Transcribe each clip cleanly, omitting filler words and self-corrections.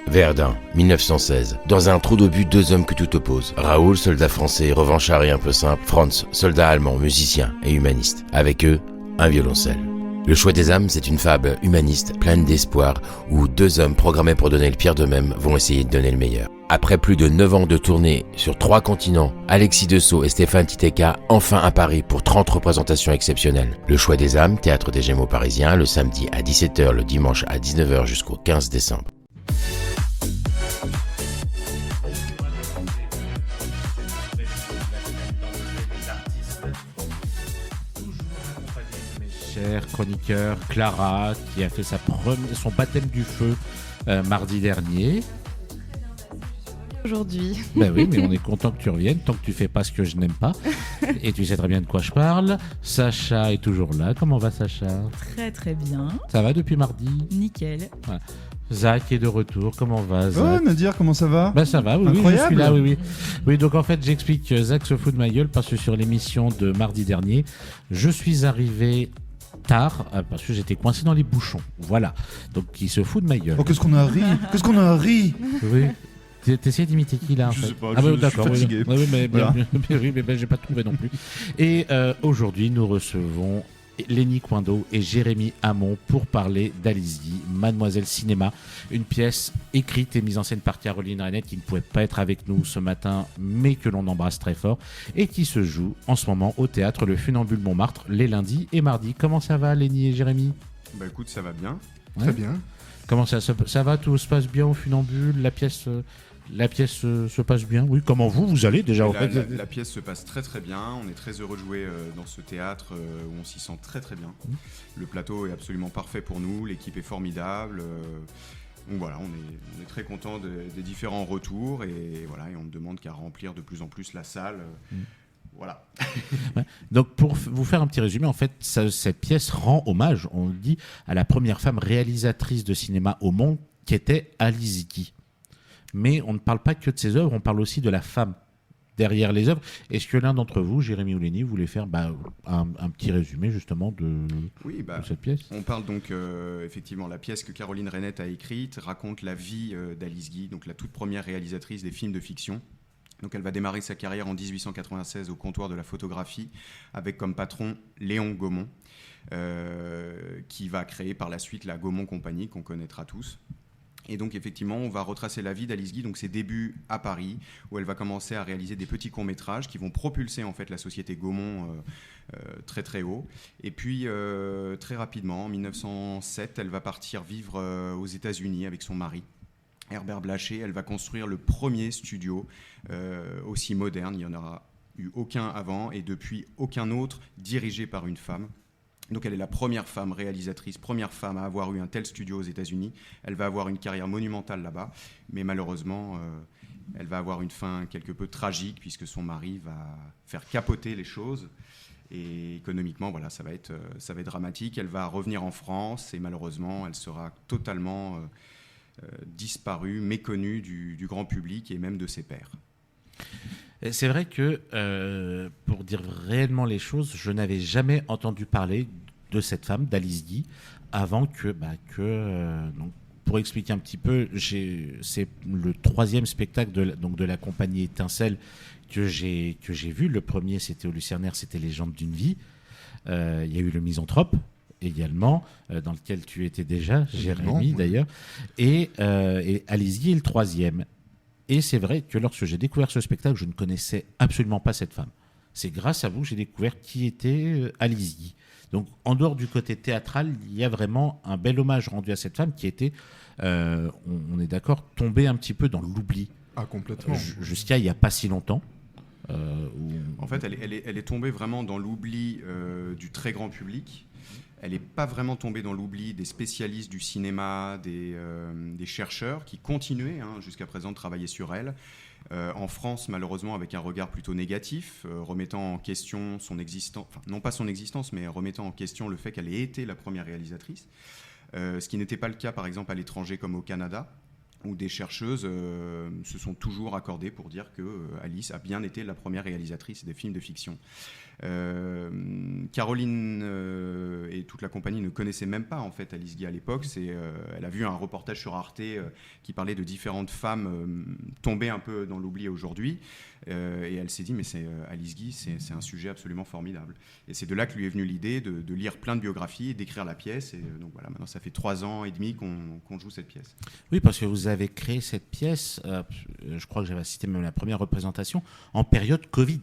Verdun, 1916. Dans un trou d'obus, deux hommes que tout oppose. Raoul, soldat français, revanchard et un peu simple. Franz, soldat allemand, musicien et humaniste. Avec eux, un violoncelle. Le choix des âmes, c'est une fable humaniste, pleine d'espoir, où deux hommes programmés pour donner le pire d'eux-mêmes vont essayer de donner le meilleur. Après plus de 9 ans de tournée sur 3 continents, Alexis Dessau et Stéphane Titeka, enfin à Paris pour 30 représentations exceptionnelles. Le choix des âmes, théâtre des Gémeaux parisiens, le samedi à 17h, le dimanche à 19h jusqu'au 15 décembre. Cher chroniqueur Clara qui a fait son baptême du feu mardi dernier. Aujourd'hui. Ben oui, mais on est content que tu reviennes, tant que tu fais pas ce que je n'aime pas. Et tu sais très bien de quoi je parle. Sacha est toujours là. Comment va Sacha ? Très très bien. Ça va depuis mardi ? Nickel. Voilà. Zach est de retour. Comment va Zach ? Oh Nadir, comment ça va ? Ben ça va, oui, incroyable. je suis là, oui. Oui, donc en fait, j'explique que Zach se fout de ma gueule parce que sur l'émission de mardi dernier, je suis arrivé tard parce que j'étais coincé dans les bouchons. Voilà. Donc il se fout de ma gueule. Oh, qu'est-ce qu'on a ri Oui. T'essayes d'imiter qui là en Je fait. sais pas, je suis fatigué. Oui, mais Voilà. j'ai pas trouvé non plus. Et aujourd'hui, nous recevons Lenny Coindo et Jérémy Hamon pour parler d'Alice Guy, Mademoiselle Cinéma, une pièce écrite et mise en scène par Caroline Rennert qui ne pouvait pas être avec nous ce matin, mais que l'on embrasse très fort et qui se joue en ce moment au théâtre Le Funambule Montmartre les lundis et mardis. Comment ça va, Lenny et Jérémy ? Bah écoute, ça va bien. Ouais. Très bien. Comment ça va, tout se passe bien au Funambule, la pièce se passe bien. Oui, comment vous allez déjà en fait. La pièce se passe très très bien. On est très heureux de jouer dans ce théâtre où on s'y sent très très bien. Le plateau est absolument parfait pour nous. L'équipe est formidable. Donc voilà, on est très content des différents retours et voilà, et on ne demande qu'à remplir de plus en plus la salle. Voilà. Ouais. Donc pour vous faire un petit résumé, en fait, cette pièce rend hommage, on le dit, à la première femme réalisatrice de cinéma au monde, qui était Alice Guy. Mais on ne parle pas que de ses œuvres, on parle aussi de la femme derrière les œuvres. Est-ce que l'un d'entre vous, Jérémy ou Lenny, voulait faire un petit résumé justement de cette pièce ? On parle donc effectivement, la pièce que Caroline Rennert a écrite raconte la vie d'Alice Guy, donc la toute première réalisatrice des films de fiction. Donc elle va démarrer sa carrière en 1896 au comptoir de la photographie avec comme patron Léon Gaumont, qui va créer par la suite la Gaumont Compagnie qu'on connaîtra tous. Et donc effectivement, on va retracer la vie d'Alice Guy, donc ses débuts à Paris, où elle va commencer à réaliser des petits courts-métrages qui vont propulser en fait la société Gaumont très très haut. Et puis très rapidement, en 1907, elle va partir vivre aux États-Unis avec son mari, Herbert Blaché. Elle va construire le premier studio aussi moderne. Il n'y en aura eu aucun avant et depuis aucun autre dirigé par une femme. Donc elle est la première femme réalisatrice, première femme à avoir eu un tel studio aux États-Unis. Elle va avoir une carrière monumentale là-bas, mais malheureusement, elle va avoir une fin quelque peu tragique puisque son mari va faire capoter les choses. Et économiquement, voilà, ça va être dramatique. Elle va revenir en France et malheureusement, elle sera totalement disparue, méconnue du grand public et même de ses pairs. C'est vrai que, pour dire réellement les choses, je n'avais jamais entendu parler de cette femme, d'Alice Guy, avant donc, pour expliquer un petit peu, c'est le 3e spectacle de la compagnie Étincelle que j'ai vu. Le premier, c'était au Lucernaire, c'était Légende d'une vie. Il y a eu le Misanthrope également, dans lequel tu étais déjà, Jérémy d'ailleurs. Et Alice Guy est le 3e. Et c'est vrai que lorsque j'ai découvert ce spectacle, je ne connaissais absolument pas cette femme. C'est grâce à vous que j'ai découvert qui était Alice Guy. Donc, en dehors du côté théâtral, il y a vraiment un bel hommage rendu à cette femme qui était, on est d'accord, tombée un petit peu dans l'oubli. Ah, complètement. Jusqu'à il n'y a pas si longtemps. En fait, elle est tombée vraiment dans l'oubli du très grand public. Elle n'est pas vraiment tombée dans l'oubli des spécialistes du cinéma, des chercheurs qui continuaient jusqu'à présent de travailler sur elle. En France, malheureusement, avec un regard plutôt négatif, remettant en question son existence, enfin, non pas son existence, mais remettant en question le fait qu'elle ait été la première réalisatrice. Ce qui n'était pas le cas, par exemple, à l'étranger comme au Canada, où des chercheuses se sont toujours accordées pour dire que Alice a bien été la première réalisatrice des films de fiction. Caroline et toute la compagnie ne connaissaient même pas en fait Alice Guy à l'époque. Elle a vu un reportage sur Arte qui parlait de différentes femmes tombées un peu dans l'oubli aujourd'hui, et elle s'est dit mais Alice Guy, c'est un sujet absolument formidable. Et c'est de là que lui est venue l'idée de lire plein de biographies et d'écrire la pièce. Et donc voilà, maintenant ça fait 3 ans et demi qu'on joue cette pièce. Oui, parce que vous avez créé cette pièce, je crois que j'avais assisté même à la première représentation, en période Covid.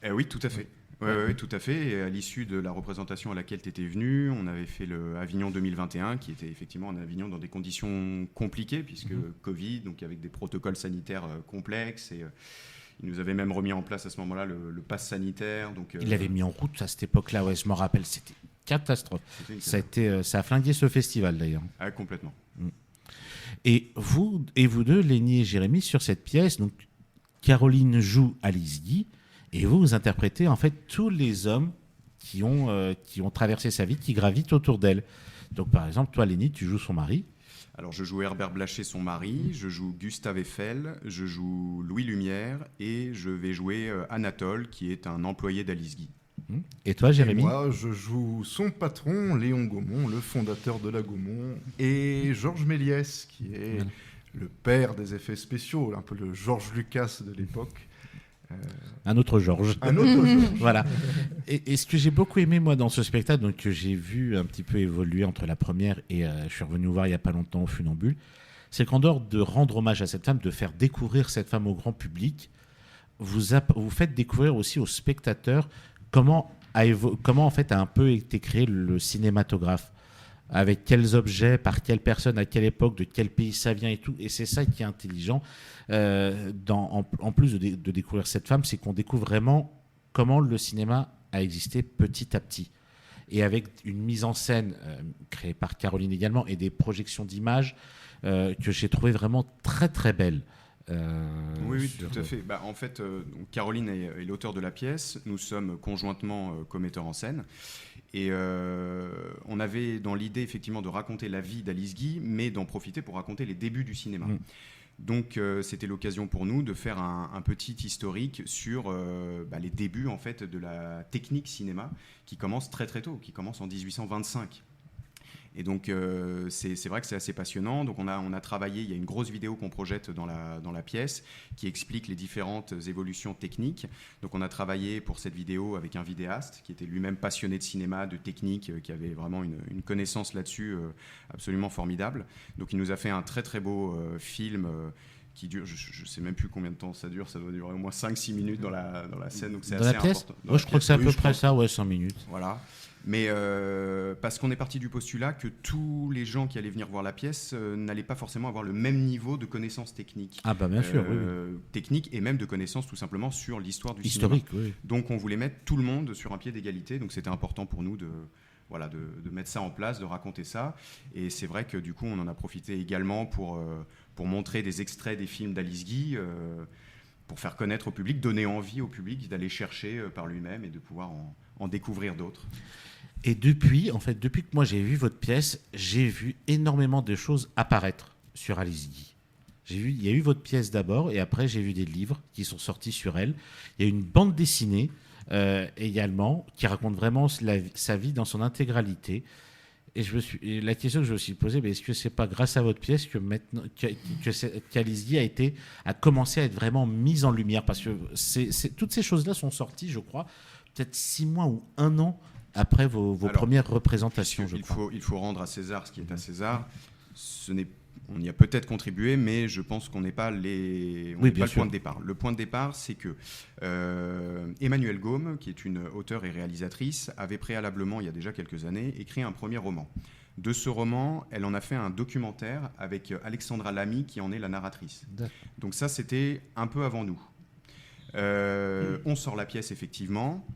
Oui, tout à fait. Oui, tout à fait. Et à l'issue de la représentation à laquelle tu étais venu, on avait fait le Avignon 2021, qui était effectivement un Avignon dans des conditions compliquées, puisque Covid, donc avec des protocoles sanitaires complexes. Et il nous avait même remis en place à ce moment-là le pass sanitaire. Donc, Il l'avait mis en route à cette époque-là, ouais, je me rappelle, c'était une catastrophe. Ça a flingué ce festival d'ailleurs. Ah, complètement. Et vous deux, Lénie et Jérémy, sur cette pièce, donc Caroline joue Alice Guy, et vous interprétez en fait tous les hommes qui ont traversé sa vie, qui gravitent autour d'elle. Donc par exemple, toi Lénie, tu joues son mari. Alors je joue Herbert Blaché, son mari, je joue Gustave Eiffel, je joue Louis Lumière, et je vais jouer Anatole, qui est un employé d'Alice Guy. Et toi Jérémy? Et moi, je joue son patron, Léon Gaumont, le fondateur de la Gaumont, et Georges Méliès, qui est le père des effets spéciaux, un peu le Georges Lucas de l'époque. Un autre Georges. Un autre Georges. Voilà. Et ce que j'ai beaucoup aimé, moi, dans ce spectacle, donc, que j'ai vu un petit peu évoluer entre la première et je suis revenu voir il n'y a pas longtemps au Funambule, c'est qu'en dehors de rendre hommage à cette femme, de faire découvrir cette femme au grand public, vous faites découvrir aussi aux spectateurs comment en fait a un peu été créé le cinématographe. Avec quels objets, par quelle personne, à quelle époque, de quel pays ça vient et tout. Et c'est ça qui est intelligent. En plus de découvrir cette femme, c'est qu'on découvre vraiment comment le cinéma a existé petit à petit. Et avec une mise en scène créée par Caroline également et des projections d'images que j'ai trouvé vraiment très très belles. Oui, tout à fait. En fait, donc Caroline est l'auteur de la pièce. Nous sommes conjointement commetteurs en scène. Et on avait dans l'idée effectivement de raconter la vie d'Alice Guy, mais d'en profiter pour raconter les débuts du cinéma. Donc c'était l'occasion pour nous de faire un petit historique sur les débuts en fait de la technique cinéma, qui commence très très tôt, qui commence en 1825. Et donc c'est vrai que c'est assez passionnant. Donc on a travaillé, il y a une grosse vidéo qu'on projette dans la pièce qui explique les différentes évolutions techniques. Donc on a travaillé pour cette vidéo avec un vidéaste qui était lui-même passionné de cinéma, de technique, qui avait vraiment une connaissance là-dessus absolument formidable. Donc il nous a fait un très très beau film qui dure, je ne sais même plus combien de temps ça dure, ça doit durer au moins 5-6 minutes dans la scène, donc c'est dans assez la pièce important. Moi je crois que c'est à peu près ça, 5 minutes. Voilà. Mais parce qu'on est parti du postulat que tous les gens qui allaient venir voir la pièce n'allaient pas forcément avoir le même niveau de connaissances techniques. Ah bien sûr, oui. Techniques et même de connaissances tout simplement sur l'histoire du historique, cinéma. Oui. Donc on voulait mettre tout le monde sur un pied d'égalité, donc c'était important pour nous de mettre ça en place, de raconter ça. Et c'est vrai que du coup on en a profité également pour montrer des extraits des films d'Alice Guy, pour faire connaître au public, donner envie au public d'aller chercher par lui-même et de pouvoir en découvrir d'autres. Et depuis que moi j'ai vu votre pièce, j'ai vu énormément de choses apparaître sur Alice Guy. Il y a eu votre pièce d'abord, et après j'ai vu des livres qui sont sortis sur elle. Il y a une bande dessinée également qui raconte vraiment sa vie dans son intégralité. Et la question que je me suis posée, est-ce que c'est pas grâce à votre pièce que maintenant qu'Alice Guy a commencé à être vraiment mise en lumière, parce que toutes ces choses-là sont sorties, je crois, peut-être 6 mois ou 1 an après vos premières représentations, je crois. Il faut rendre à César ce qui est à César. On y a peut-être contribué, mais je pense qu'on n'est pas le point de départ. Le point de départ, c'est que Emmanuelle Gaume, qui est une auteure et réalisatrice, avait préalablement, il y a déjà quelques années, écrit un premier roman. De ce roman, elle en a fait un documentaire avec Alexandra Lamy, qui en est la narratrice. D'accord. Donc ça, c'était un peu avant nous. On sort la pièce, effectivement.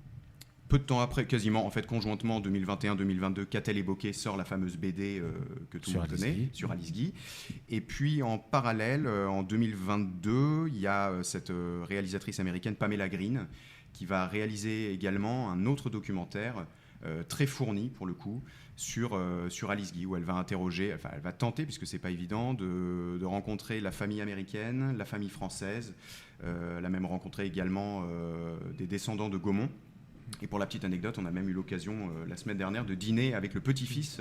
Peu de temps après, quasiment, en fait, conjointement, 2021-2022, Qu'a-t-elle évoqué sort la fameuse BD que tout le monde connaît, sur Alice Guy. Et puis, en parallèle, en 2022, il y a cette réalisatrice américaine, Pamela Green, qui va réaliser également un autre documentaire très fournie pour le coup sur Alice Guy, où elle va interroger, enfin elle va tenter, puisque c'est pas évident, de rencontrer la famille américaine, la famille française. Elle a même rencontré également des descendants de Gaumont. Et pour la petite anecdote, on a même eu l'occasion la semaine dernière de dîner avec le petit-fils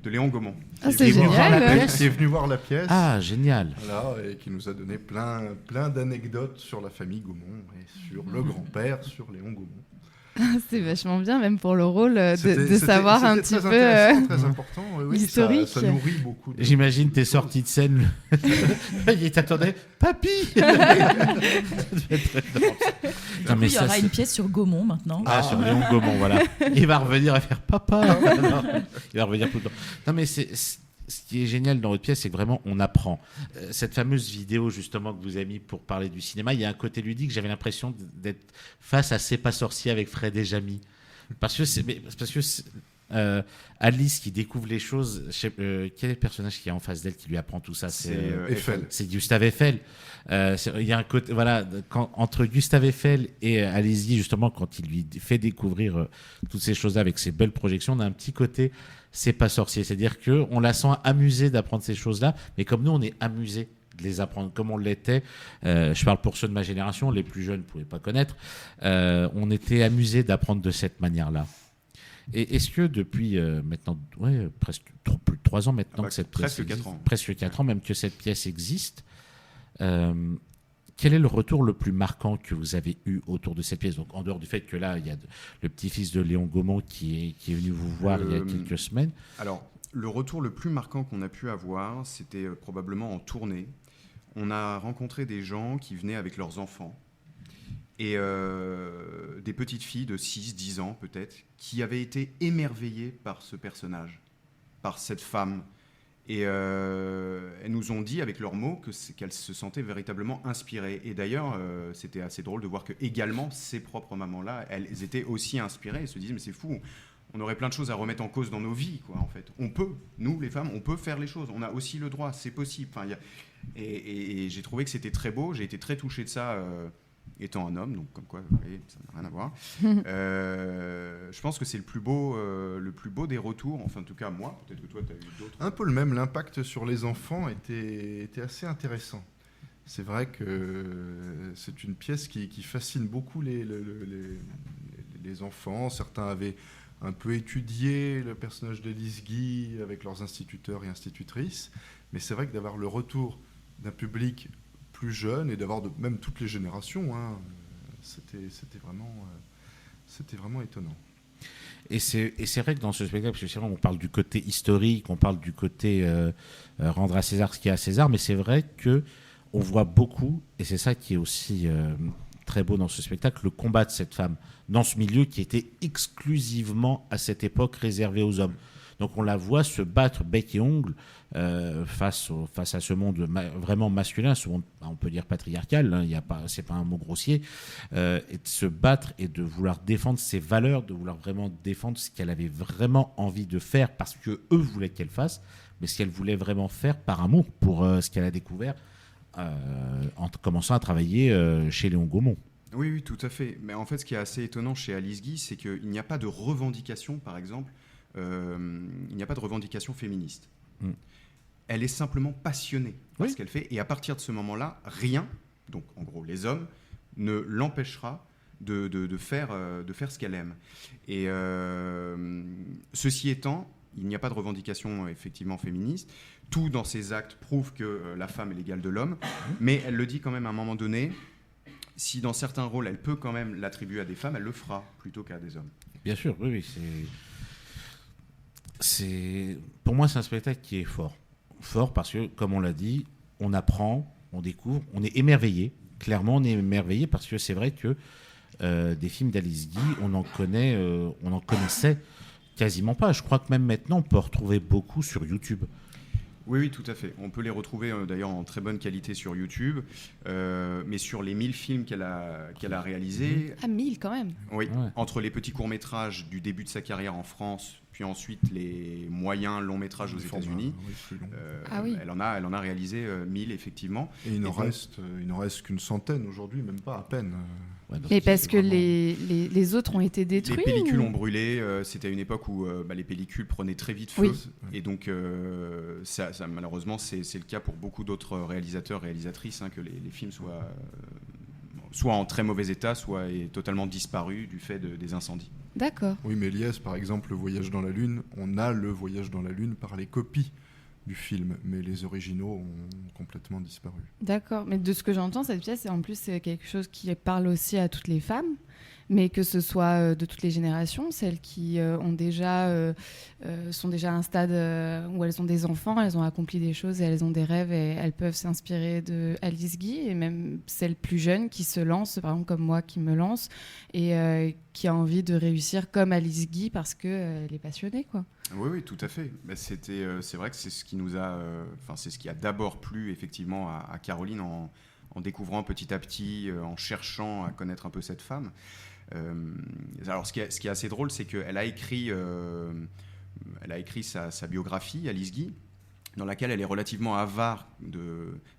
de Léon Gaumont. Ah, c'est Qui génial. est venu voir la pièce. Ah, génial. Voilà, et qui nous a donné plein d'anecdotes sur la famille Gaumont et sur le grand-père, sur Léon Gaumont. C'est vachement bien, même pour le rôle, de C'était savoir un petit très peu intéressant, très important. Oui, l'historique. Ça nourrit beaucoup. J'imagine tes sorties de scène. Il t'attendait, papy. Non, mais Il y ça, aura c'est- une pièce sur Gaumont maintenant. Ah, sur Léon Gaumont, voilà. Il va revenir à faire papa. Non, il va revenir tout le temps. Non, mais ce qui est génial dans votre pièce, c'est que vraiment, on apprend. Cette fameuse vidéo, justement, que vous avez mis pour parler du cinéma, il y a un côté ludique. J'avais l'impression d'être face à C'est pas sorcier avec Fred et Jamy. Parce que Alice qui découvre les choses. Quel est le personnage qui est en face d'elle qui lui apprend tout ça? C'est Eiffel. C'est Gustave Eiffel. Il y a un côté, voilà, entre Gustave Eiffel et Alice Guy, justement, quand il lui fait découvrir toutes ces choses-là avec ses belles projections, on a un petit côté c'est pas sorcier. C'est-à-dire qu'on la sent amusée d'apprendre ces choses-là, mais comme nous, on est amusés de les apprendre comme on l'était. Je parle pour ceux de ma génération, les plus jeunes ne pouvaient pas connaître. On était amusés d'apprendre de cette manière-là. Et est-ce que depuis maintenant, presque plus de 3 ans maintenant que cette pièce presque 4 existe, ans. presque 4 ans même que cette pièce existe, quel est le retour le plus marquant que vous avez eu autour de cette pièce? Donc en dehors du fait que là, il y a le petit-fils de Léon Gaumont qui est venu vous voir il y a quelques semaines. Alors, le retour le plus marquant qu'on a pu avoir, c'était probablement en tournée. On a rencontré des gens qui venaient avec leurs enfants et des petites filles de 6-10 ans peut-être, qui avaient été émerveillées par ce personnage, par cette femme. Et elles nous ont dit avec leurs mots qu'elles se sentaient véritablement inspirées. Et d'ailleurs, c'était assez drôle de voir que également ces propres mamans-là, elles étaient aussi inspirées. Elles se disent mais c'est fou, on aurait plein de choses à remettre en cause dans nos vies, quoi. En fait, on peut, nous les femmes, on peut faire les choses. On a aussi le droit, c'est possible. Enfin, et j'ai trouvé que c'était très beau. J'ai été très touché de ça. Étant un homme, donc comme quoi, vous voyez, ça n'a rien à voir. Je pense que c'est le plus beau des retours. Enfin, en tout cas, moi, peut-être que toi, tu as eu d'autres. Un peu le même, l'impact sur les enfants était assez intéressant. C'est vrai que c'est une pièce qui fascine beaucoup les enfants. Certains avaient un peu étudié le personnage d'Alice Guy avec leurs instituteurs et institutrices. Mais c'est vrai que d'avoir le retour d'un public plus jeune et d'avoir même toutes les générations, c'était vraiment étonnant. Et c'est vrai que dans ce spectacle, parce que c'est vrai, on parle du côté historique, on parle du côté rendre à César ce qui est à César, mais c'est vrai que on voit beaucoup, et c'est ça qui est aussi très beau dans ce spectacle, le combat de cette femme dans ce milieu qui était exclusivement à cette époque réservé aux hommes. Donc on la voit se battre bec et ongle face à ce monde vraiment masculin, ce monde, on peut dire patriarcal, hein, c'est pas un mot grossier, et de se battre et de vouloir défendre ses valeurs, de vouloir vraiment défendre ce qu'elle avait vraiment envie de faire parce que eux voulaient qu'elle fasse, mais ce qu'elle voulait vraiment faire par amour pour ce qu'elle a découvert en commençant à travailler chez Léon Gaumont. Oui, tout à fait. Mais en fait, ce qui est assez étonnant chez Alice Guy, c'est qu'il n'y a pas de revendication, par exemple, il n'y a pas de revendication féministe. Elle est simplement passionnée par ce qu'elle fait, et à partir de ce moment-là, rien, donc en gros les hommes, ne l'empêchera de faire ce qu'elle aime. Et ceci étant, il n'y a pas de revendication effectivement féministe. Tout dans ses actes prouve que la femme est l'égale de l'homme, mais elle le dit quand même à un moment donné. Si dans certains rôles, elle peut quand même l'attribuer à des femmes, elle le fera plutôt qu'à des hommes. Bien sûr, oui, pour moi, c'est un spectacle qui est fort. Fort parce que, comme on l'a dit, on apprend, on découvre, on est émerveillé. Clairement, on est émerveillé parce que c'est vrai que des films d'Alice Guy, on en connaissait quasiment pas. Je crois que même maintenant, on peut en retrouver beaucoup sur YouTube. Oui, tout à fait. On peut les retrouver d'ailleurs en très bonne qualité sur YouTube, mais sur les 1000 films qu'elle a réalisés. Ah, 1000 quand même. Oui, Ouais. entre les petits courts-métrages du début de sa carrière en France, puis ensuite les moyens longs-métrages aux États-Unis. Oui. Elle en a réalisé 1000 effectivement. Et il n'en donc- reste qu'une centaine aujourd'hui, même pas, à peine. Ouais, donc Mais parce c'est que vraiment- les autres ont été détruits. Les pellicules ou- ont brûlé. C'était une époque où les pellicules prenaient très vite feu. Oui. Et donc, ça, malheureusement, c'est le cas pour beaucoup d'autres réalisateurs, réalisatrices, hein, que les films soient soit en très mauvais état, soit totalement disparus du fait des incendies. D'accord. Oui, Méliès, par exemple, Le Voyage dans la Lune, on a Le Voyage dans la Lune par les copies du film, mais les originaux ont complètement disparu. D'accord, mais de ce que j'entends, cette pièce, en plus, c'est quelque chose qui parle aussi à toutes les femmes, mais que ce soit de toutes les générations, celles qui sont déjà à un stade où elles ont des enfants, elles ont accompli des choses et elles ont des rêves et elles peuvent s'inspirer de Alice Guy, et même celles plus jeunes qui se lancent, par exemple comme moi qui me lance et qui a envie de réussir comme Alice Guy parce qu'elle est passionnée, quoi. Oui, oui, tout à fait. Mais c'est vrai que c'est ce qui nous a, c'est ce qui a d'abord plu effectivement à Caroline en découvrant petit à petit, en cherchant à connaître un peu cette femme. Alors, ce qui est assez drôle, c'est qu'elle a écrit sa biographie, Alice Guy, dans laquelle elle est relativement avare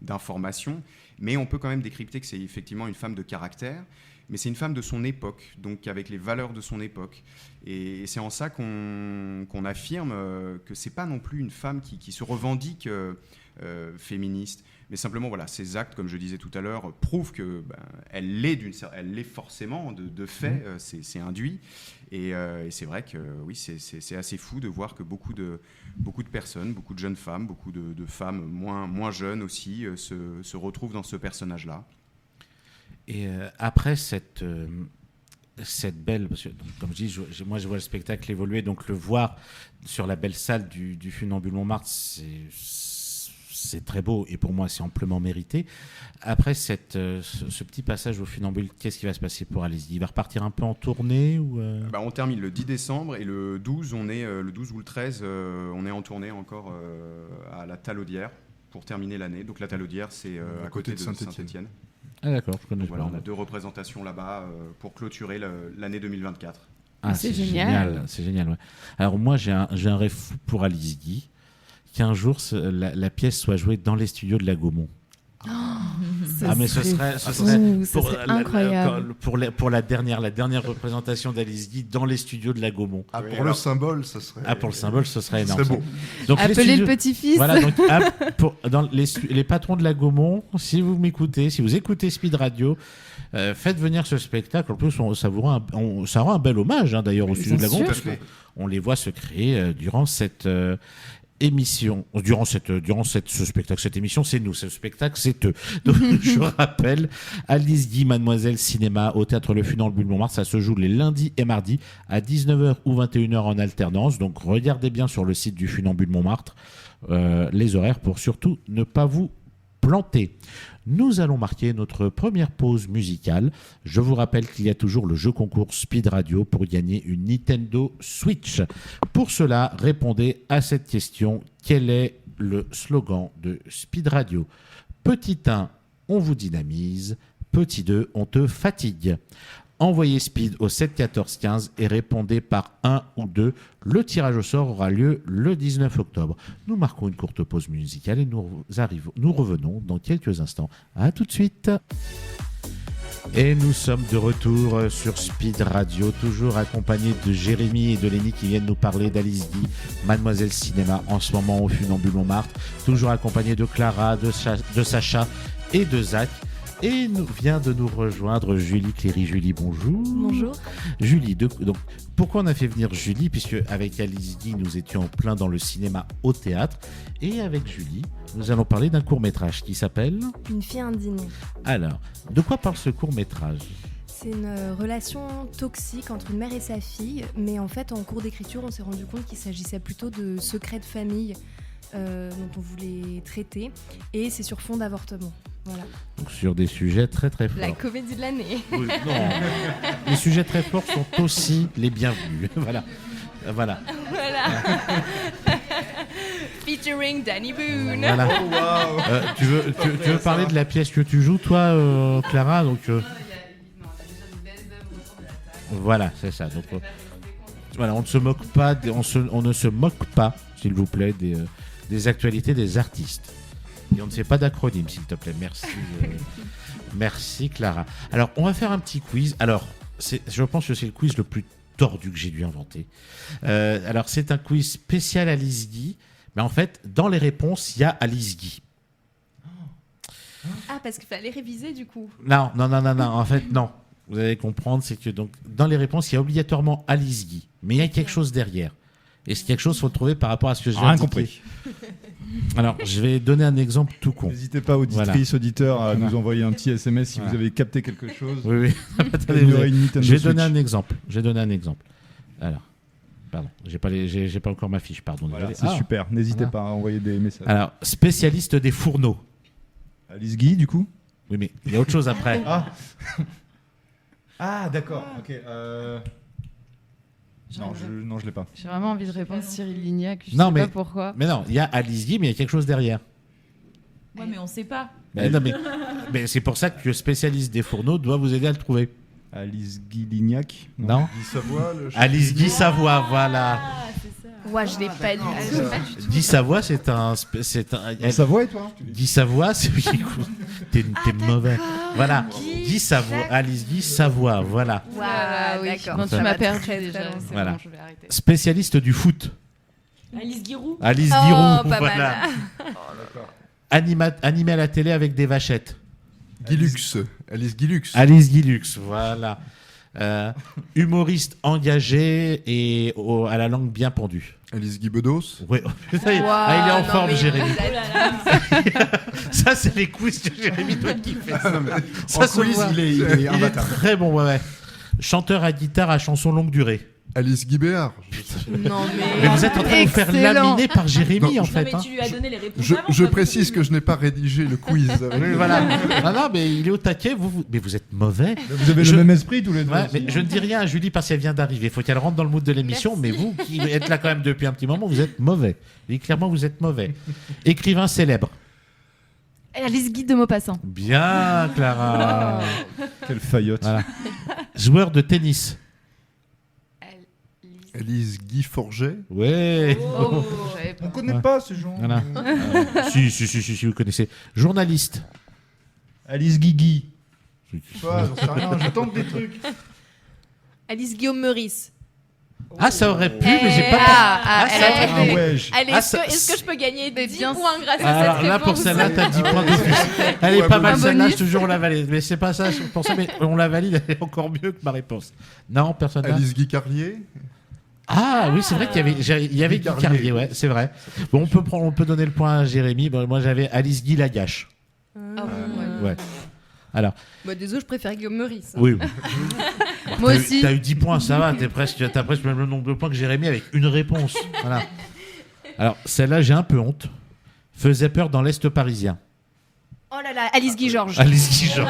d'informations, mais on peut quand même décrypter que c'est effectivement une femme de caractère. Mais c'est une femme de son époque, donc avec les valeurs de son époque. Et c'est en ça qu'on affirme que c'est pas non plus une femme qui se revendique féministe, mais simplement voilà, ses actes, comme je disais tout à l'heure, prouvent que elle l'est forcément de fait, c'est induit. Et c'est vrai que oui, c'est assez fou de voir que beaucoup de personnes, beaucoup de jeunes femmes, beaucoup de femmes moins jeunes aussi se retrouvent dans ce personnage-là. Et après cette belle, parce que, comme je dis, moi je vois le spectacle évoluer, donc le voir sur la belle salle du Funambule Montmartre, c'est très beau et pour moi c'est amplement mérité. Après ce petit passage au Funambule, qu'est-ce qui va se passer pour Alice Guy ? Il va repartir un peu en tournée ou On termine le 10 décembre et le 12, le 12 ou le 13, on est en tournée encore à la Talaudière pour terminer l'année. Donc la Talaudière, c'est à côté de Saint-Étienne. Ah d'accord, je connais Donc, voilà, pas. on a 2 représentations là-bas pour clôturer l'année 2024. Ah, c'est génial. C'est génial, ouais. Alors moi j'ai un rêve fou pour Alice Guy, qu'un jour la pièce soit jouée dans les studios de la Gaumont. Mais ce serait incroyable. pour la dernière représentation d'Alice Guy dans les studios de la Gaumont. Ah, pour le symbole, ça serait... Ah, pour le symbole, ce serait énorme. Ce serait beau. Donc, Appelez le petit-fils. Voilà, donc dans les patrons de la Gaumont, si vous m'écoutez, si vous écoutez Speed Radio, faites venir ce spectacle. En plus, ça rend un bel hommage, hein, d'ailleurs, au studio de la Gaumont, parce qu'on les voit se créer durant cette... émission, durant ce spectacle, cette émission, c'est nous, ce spectacle, c'est eux. Donc, je rappelle, Alice Guy, Mademoiselle Cinéma, au Théâtre Le Funambule Montmartre, ça se joue les lundis et mardis à 19h ou 21h en alternance. Donc, regardez bien sur le site du Funambule Montmartre les horaires pour surtout ne pas vous planter. Nous allons marquer notre première pause musicale. Je vous rappelle qu'il y a toujours le jeu concours Speed Radio pour gagner une Nintendo Switch. Pour cela, répondez à cette question. Quel est le slogan de Speed Radio ? Petit 1, on vous dynamise. Petit 2, on te fatigue. Envoyez Speed au 7 14 15 et répondez par 1 ou 2. Le tirage au sort aura lieu le 19 octobre. Nous marquons une courte pause musicale et nous revenons dans quelques instants. À tout de suite. Et nous sommes de retour sur Speed Radio, toujours accompagnés de Jérémy et de Lénie qui viennent nous parler d'Alice Guy, Mademoiselle Cinéma, en ce moment au Funambule Montmartre. Toujours accompagnés de Clara, de Sacha et de Zach. Et vient de nous rejoindre Julie Cléry. Julie, bonjour. Bonjour. Julie, donc, pourquoi on a fait venir Julie ? Puisque avec Alice Guy, nous étions en plein dans le cinéma au théâtre. Et avec Julie, nous allons parler d'un court-métrage qui s'appelle... Une fille indignée. Alors, de quoi parle ce court-métrage ? C'est une relation toxique entre une mère et sa fille, mais en fait, en cours d'écriture, on s'est rendu compte qu'il s'agissait plutôt de secrets de famille dont on voulait traiter, et c'est sur fond d'avortement. Voilà. Donc sur des sujets très très forts. La comédie de l'année. Oui, non, les sujets très forts sont aussi les bienvenus. Voilà. Voilà. Featuring Danny Boone. Voilà. Oh, wow. Tu veux parler de la pièce que tu joues, toi, Clara, donc, voilà, c'est ça. Donc, voilà, on ne se moque pas, s'il vous plaît, des actualités des artistes. Et on ne fait pas d'acronyme, s'il te plaît. Merci. Merci, Clara. Alors, on va faire un petit quiz. Alors, je pense que c'est le quiz le plus tordu que j'ai dû inventer. Alors, c'est un quiz spécial Alice Guy. Mais en fait, dans les réponses, il y a Alice Guy. Ah, parce qu'il fallait réviser du coup. Non. En fait, non. Vous allez comprendre, c'est que donc, dans les réponses, il y a obligatoirement Alice Guy. Mais il y a quelque chose derrière. Et ce quelque chose, il faut le trouver par rapport à ce que je viens Rien de dire. compris. Alors, je vais donner un exemple tout con. N'hésitez pas, auditrices, auditeurs, à nous envoyer un petit SMS si Voilà. vous avez capté quelque chose. Oui. Attendez, Il y aurait une Nintendo je vais Switch. donner un exemple. Alors, pardon, j'ai pas encore ma fiche, pardon. Voilà, désolé. c'est super. N'hésitez voilà. pas à envoyer des messages. Alors, spécialiste des fourneaux. Alice Guy, du coup. Oui, mais il y a autre chose après. Ah, d'accord. Ok. Non, je l'ai pas. J'ai vraiment envie de répondre Cyril Lignac. Je Non, sais mais- pas pourquoi. Mais non, il y a Alice Guy, mais il y a quelque chose derrière. Ouais, mais on sait pas. Non, mais c'est pour ça que le spécialiste des fourneaux doit vous aider à le trouver. Alice Guy Lignac. Non Guy Savoie, le Alice Guy Savoie, voilà. Ah, c'est ça. Ouais, je l'ai pas dit. Guy Savoie, c'est un. Savoie et toi Guy Savoie, c'est. T'es mauvais. Voilà. Guy Savoie, Alice Guy Savoie, voilà. Ah, oui. d'accord. Non, tu Ça m'as va perdu très, très déjà. loin. C'est Voilà. bon, je vais arrêter. Spécialiste du foot. Alice Guirou. Alice Oh, Giroud, pas voilà. mal. Animé à la télé avec des vachettes. Guilux. Alice Guilux. Alice Guilux, voilà. Humoriste engagé et à la langue bien pendue. Alice Guy Bedos. Ouais. Putain, il est en non, forme, mais Jérémy. vous êtes- Ça, c'est les quiz de Jérémy Toine qui fait ça. En se quiz, voit. il est Il est imbattable. très bon, ouais. Chanteur à guitare à chanson longue durée. Alice Guy Béard. Non, Mais vous êtes en train de vous faire Excellent. laminer par Jérémy, Non, en Non, fait. mais hein. tu lui as donné les réponses. Je, avant, je quoi. précise que je n'ai pas rédigé le quiz. avec Oui, le- voilà. Non, mais il est au taquet. Mais vous êtes mauvais. Vous avez Je- le même esprit tous les deux. Ouais, aussi, mais hein. je ne dis rien à Julie parce qu'elle vient d'arriver. Il faut qu'elle rentre dans le mood de l'émission. Mais vous, qui êtes là quand même depuis un petit moment, vous êtes mauvais. Et clairement, vous êtes mauvais. Écrivain célèbre. Alice Guy de Maupassant. Bien, Clara. Quelle faillotte. Voilà. Joueur de tennis. Alice Guy Forget. Ouais. Oh, j'avais pas. On connaît pas ces gens. Voilà. Si, vous connaissez. Journaliste. Alice Guigui. Pas, j'en sais rien, je tente des trucs. Alice Guillaume Meurice. Ah, ça aurait pu, mais j'ai pas. Ah, ça elle a aurait Ah été- ouais. Allez, Ah, est-ce que je peux gagner Mais 10 bien points grâce à Alors cette là, réponse pour celle-là, t'as 10 points d'office. Elle est Ouais, pas bon, mal, un celle-là, bonus. je te jure, on la valide. Mais c'est pas ça, je pensais, mais on la valide, elle est encore mieux que ma réponse. Non, personne n'a. Alice Guy Carlier. Ah oui, c'est vrai qu'il y avait Guy Carlier, ouais, c'est vrai. Bon, on peut donner le point à Jérémy. Bon, moi, j'avais Alice Guy Lagache. Ah, ouais. Ouais. Alors, Bah, désolé, je préfère Guillaume Meurice. oui. Moi aussi. T'as eu 10 points, ça va. T'as presque le même nombre de points que Jérémy avec une réponse. Voilà. Alors, celle-là, j'ai un peu honte. Faisait peur dans l'Est parisien. Oh là là, Alice Guy Georges. Alice Guy Georges.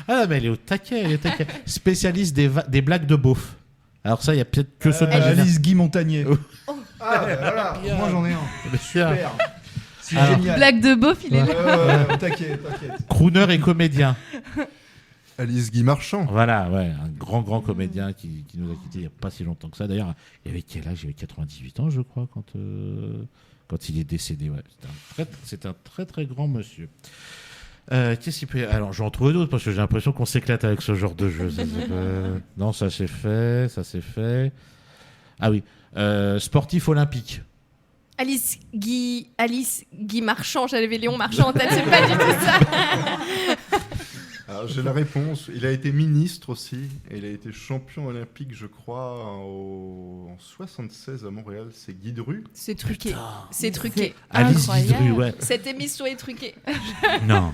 Ah, mais elle est au taquet, Spécialiste des blagues de beauf. Alors ça, il y a peut-être que ceux de ma génération. Alice Guy Montagnier. Ah, voilà. Moi, j'en ai un. Super. C'est Alors. génial. Blague de beauf, il est là. T'inquiète. Crooner et comédien. Alice Guy Marchand. Voilà, ouais, un grand comédien qui nous a quittés il n'y a pas si longtemps que ça. D'ailleurs, il avait quel âge? Il avait 98 ans, je crois, quand il est décédé. Ouais. C'est un très grand monsieur. Qu'est-ce qu'il peut... Alors, je vais en trouver d'autres parce que j'ai l'impression qu'on s'éclate avec ce genre de jeu. Non, ça c'est fait. Ah oui, sportif olympique. Alice Guy Marchand, j'avais Léon Marchand en tête, c'est pas du tout ça. Alors, j'ai la réponse. Il a été ministre aussi. Et il a été champion olympique, je crois, en 76 à Montréal. C'est Guy Dru. C'est truqué. C'est truqué. Alice Incroyable. Guidru, ouais. Cette émission est truquée. Non,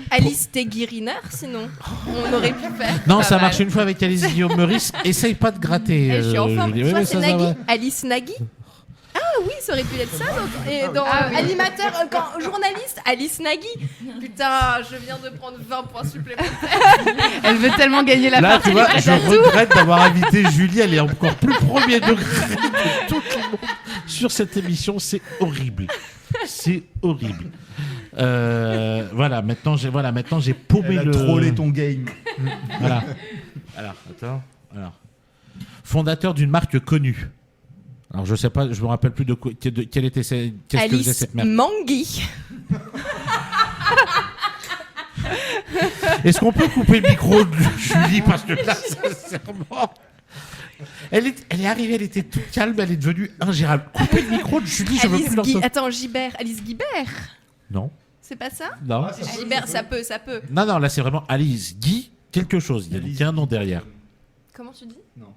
Alice Teguiriner, sinon, on aurait pu faire. non, Pas ça mal. marche une fois avec Alice Guillaume Meurice. Essaye pas de gratter. Eh, je suis en forme. Julie. Je Oui, crois mais que c'est ça Nagui. va. Alice Nagui. Ah oui, ça aurait pu être ça dans Ah oui. animateur, journaliste, Alice Nagui. Putain, je viens de prendre 20 points supplémentaires. Elle veut tellement gagner la Là, partie. tu vois, elle je a tout. regrette d'avoir invité Julie. Elle est encore plus premier degré que tout le monde sur cette émission. C'est horrible. C'est horrible. Voilà, maintenant j'ai paumé Elle a le. trollé ton game. Voilà. Alors, attends. Alors. Fondateur d'une marque connue. Alors je sais pas, je me rappelle plus de quelle était qu'est-ce que faisait Alice cette mère. Mangui. Est-ce qu'on peut couper le micro de Julie parce que là, sincèrement, elle est arrivée, elle était toute calme, elle est devenue ingérable. Coupez le micro de Julie, je veux plus l'entendre. Attends, Gibert. Alice Guibert. Non, C'est pas ça? non, Gibert, ça peut. non, là c'est vraiment Alice Guy quelque chose. Il y a un nom derrière. Comment tu dis? Non.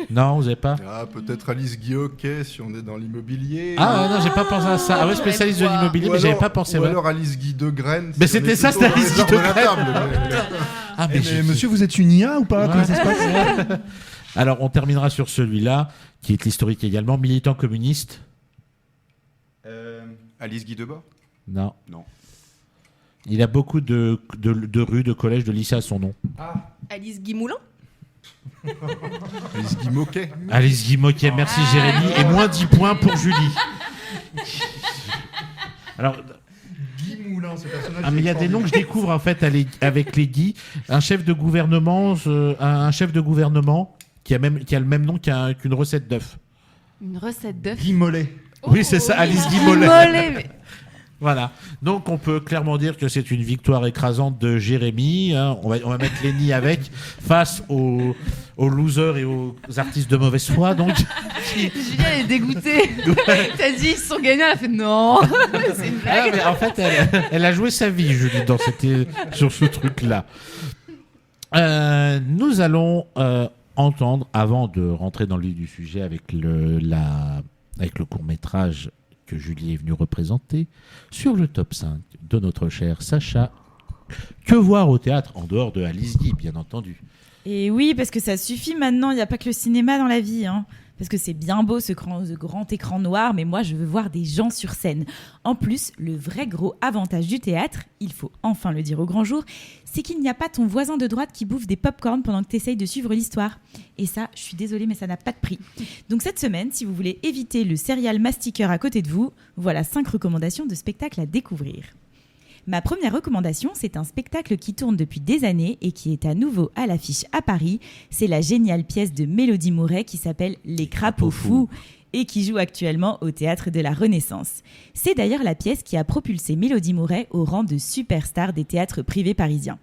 Non, vous avez pas. Ah, peut-être Alice Guy-Hockey si on est dans l'immobilier. Ah non, j'ai pas pensé à ça. Ah ouais, spécialiste de l'immobilier, mais j'avais pas pensé. Ou ouais. alors Alice Guy de Graines. Mais c'était ça, c'était Alice Guy de Graines. Ah, Mais monsieur, vous êtes une IA ou pas? Comment ça se passe? Alors, on terminera sur celui-là, qui est historique également, militant communiste. Alice Guy Debord. Non. Non. Il a beaucoup de rues, de collèges, de lycées à son nom. Alice Guy Moulin. Alice Guy Moquet. Alice Guy Moquet, merci Jérémy, et moins 10 points pour Julie. Alors, Guy Moulin, ce personnage. mais il y a des noms que je découvre en fait avec les Guy. Un chef de gouvernement, qui a le même nom qu'une recette d'œuf. Une recette d'œuf. Guy Mollet. Oui, c'est ça, Alice Guy Mollet. Mollet. Voilà. Donc, on peut clairement dire que c'est une victoire écrasante de Jérémy. Hein. On va mettre Lenny avec, face aux losers et aux artistes de mauvaise foi. Donc, Julien est dégoûtée. T'as dit ils sont gagnants, elle a fait non. C'est une Ah, blague. mais en fait, elle a joué sa vie, Julie, sur ce truc-là. Nous allons entendre, avant de rentrer dans le vif du sujet avec le court-métrage que Julie est venue représenter, sur le top 5 de notre cher Sacha. Que voir au théâtre, en dehors de Alice Guy, bien entendu. Et oui, parce que ça suffit maintenant, il n'y a pas que le cinéma dans la vie. Hein. Parce que c'est bien beau ce grand écran noir, mais moi je veux voir des gens sur scène. En plus, le vrai gros avantage du théâtre, il faut enfin le dire au grand jour, c'est qu'il n'y a pas ton voisin de droite qui bouffe des pop-corn pendant que tu essayes de suivre l'histoire. Et ça, je suis désolée, mais ça n'a pas de prix. Donc cette semaine, si vous voulez éviter le serial mastiqueur à côté de vous, voilà 5 recommandations de spectacles à découvrir. Ma première recommandation, c'est un spectacle qui tourne depuis des années et qui est à nouveau à l'affiche à Paris. C'est la géniale pièce de Mélodie Mouret qui s'appelle Les Crapauds Fous et qui joue actuellement au Théâtre de la Renaissance. C'est d'ailleurs la pièce qui a propulsé Mélodie Mouret au rang de superstar des théâtres privés parisiens.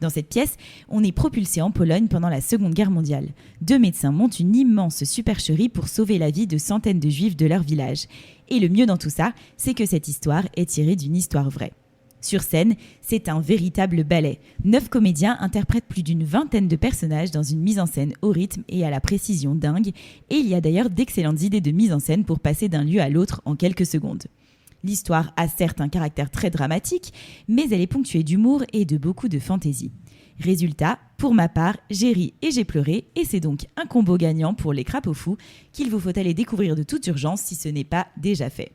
Dans cette pièce, on est propulsé en Pologne pendant la Seconde Guerre mondiale. 2 médecins montent une immense supercherie pour sauver la vie de centaines de juifs de leur village. Et le mieux dans tout ça, c'est que cette histoire est tirée d'une histoire vraie. Sur scène, c'est un véritable ballet. 9 comédiens interprètent plus d'une vingtaine de personnages dans une mise en scène au rythme et à la précision dingue. Et il y a d'ailleurs d'excellentes idées de mise en scène pour passer d'un lieu à l'autre en quelques secondes. L'histoire a certes un caractère très dramatique, mais elle est ponctuée d'humour et de beaucoup de fantaisie. Résultat, pour ma part, j'ai ri et j'ai pleuré, et c'est donc un combo gagnant pour Les Crapauds Fous qu'il vous faut aller découvrir de toute urgence si ce n'est pas déjà fait.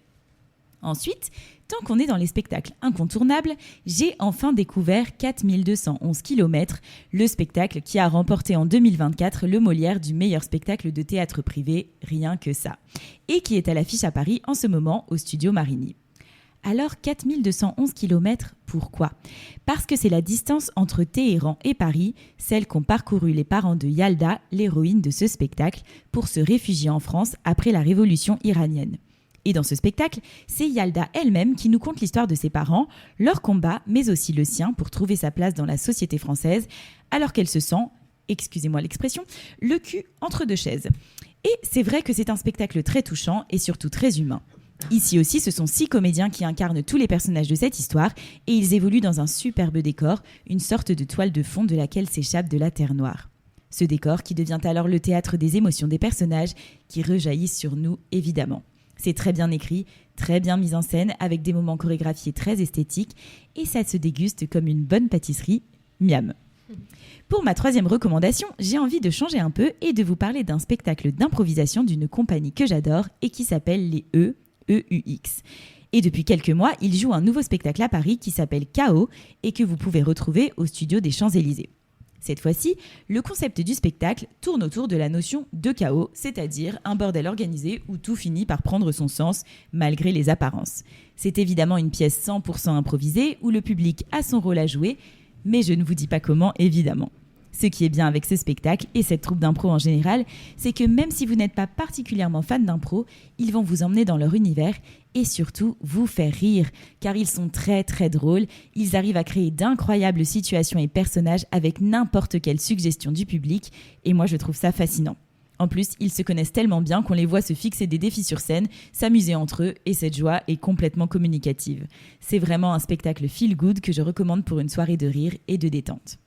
Ensuite, tant qu'on est dans les spectacles incontournables, j'ai enfin découvert 4211 km, le spectacle qui a remporté en 2024 le Molière du meilleur spectacle de théâtre privé, rien que ça, et qui est à l'affiche à Paris en ce moment au Studio Marigny. Alors 4211 km, pourquoi ? Parce que c'est la distance entre Téhéran et Paris, celle qu'ont parcouru les parents de Yalda, l'héroïne de ce spectacle, pour se réfugier en France après la révolution iranienne. Et dans ce spectacle, c'est Yalda elle-même qui nous conte l'histoire de ses parents, leur combat, mais aussi le sien pour trouver sa place dans la société française, alors qu'elle se sent, excusez-moi l'expression, le cul entre deux chaises. Et c'est vrai que c'est un spectacle très touchant et surtout très humain. Ici aussi, ce sont 6 comédiens qui incarnent tous les personnages de cette histoire et ils évoluent dans un superbe décor, une sorte de toile de fond de laquelle s'échappe de la terre noire. Ce décor qui devient alors le théâtre des émotions des personnages qui rejaillissent sur nous, évidemment. C'est très bien écrit, très bien mis en scène, avec des moments chorégraphiés très esthétiques, et ça se déguste comme une bonne pâtisserie, miam. Pour ma 3e recommandation, j'ai envie de changer un peu et de vous parler d'un spectacle d'improvisation d'une compagnie que j'adore et qui s'appelle les EUX. Et depuis quelques mois, ils jouent un nouveau spectacle à Paris qui s'appelle Chaos et que vous pouvez retrouver au studio des Champs-Élysées. Cette fois-ci, le concept du spectacle tourne autour de la notion de chaos, c'est-à-dire un bordel organisé où tout finit par prendre son sens malgré les apparences. C'est évidemment une pièce 100% improvisée où le public a son rôle à jouer, mais je ne vous dis pas comment, évidemment. Ce qui est bien avec ce spectacle et cette troupe d'impro en général, c'est que même si vous n'êtes pas particulièrement fan d'impro, ils vont vous emmener dans leur univers et surtout vous faire rire, car ils sont très très drôles, ils arrivent à créer d'incroyables situations et personnages avec n'importe quelle suggestion du public, et moi je trouve ça fascinant. En plus, ils se connaissent tellement bien qu'on les voit se fixer des défis sur scène, s'amuser entre eux, et cette joie est complètement communicative. C'est vraiment un spectacle feel good que je recommande pour une soirée de rire et de détente.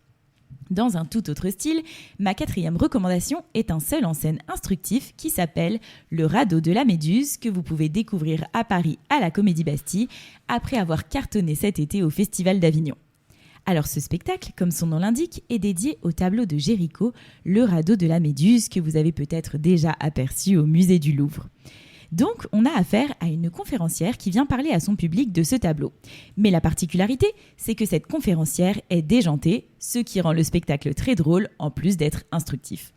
Dans un tout autre style, ma 4e recommandation est un seul en scène instructif qui s'appelle Le Radeau de la Méduse, que vous pouvez découvrir à Paris à la Comédie Bastille, après avoir cartonné cet été au Festival d'Avignon. Alors ce spectacle, comme son nom l'indique, est dédié au tableau de Géricault, Le Radeau de la Méduse, que vous avez peut-être déjà aperçu au musée du Louvre. Donc, on a affaire à une conférencière qui vient parler à son public de ce tableau. Mais la particularité, c'est que cette conférencière est déjantée, ce qui rend le spectacle très drôle, en plus d'être instructif.